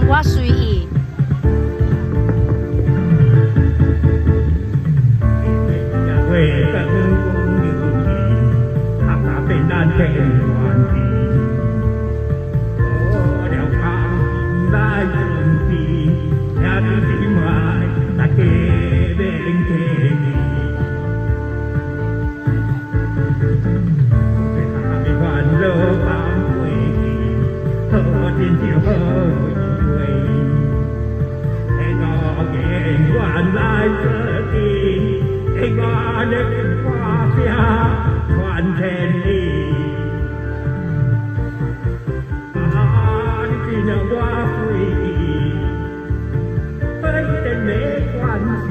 我随意。为更风流意，他那被难天乱地，过了康来顺地，也就是买大家免客气。为烦恼放过去，好天就好意味，天道见原来这地。我的花香传千里，啊，你只要我随意，非得没关系。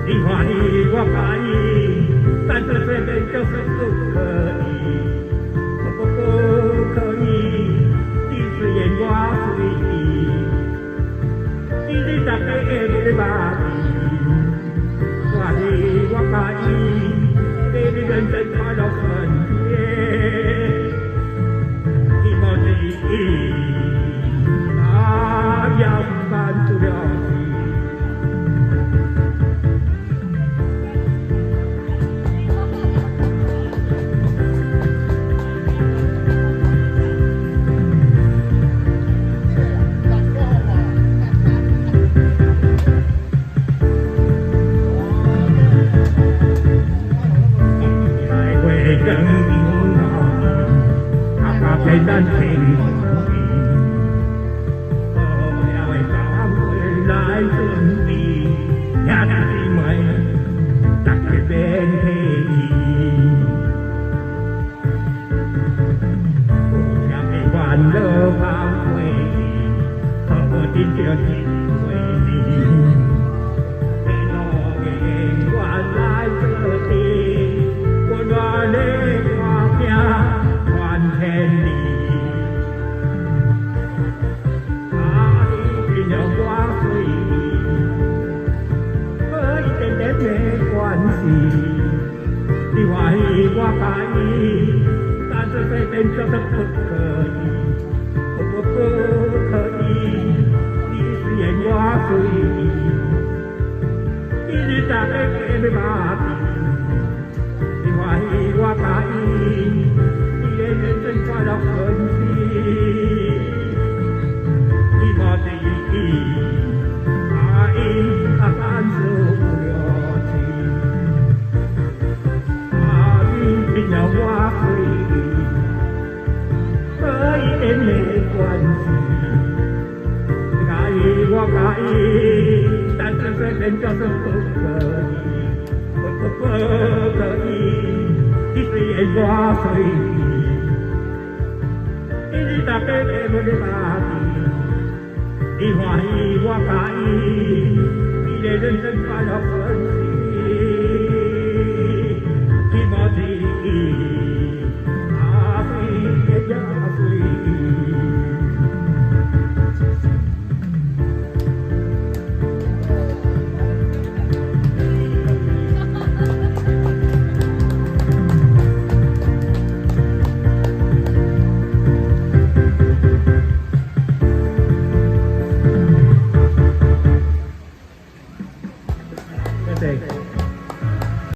你欢喜我介意，但这世界就是不可以，不可以。你虽然我随意，你大概会把。我介意，给你认真快乐分别，你莫介意，那要满足了你。更好，他陪咱情意，后来找回来顺利，也是为大家免客气。有了烦恼放过去，好天就是为你。你欢喜我介意，但是非得就是不可以，不可以。你虽然我随意，你大概给把柄。你欢喜我介意，你的人生快乐顺利，你莫介意，但是不了情。要我随意，可以点没关系。介意我介意，但是这人就是不可以，不可以。你虽然我随意，你大概给我的打击。你欢喜我介意，你的人生快乐顺利。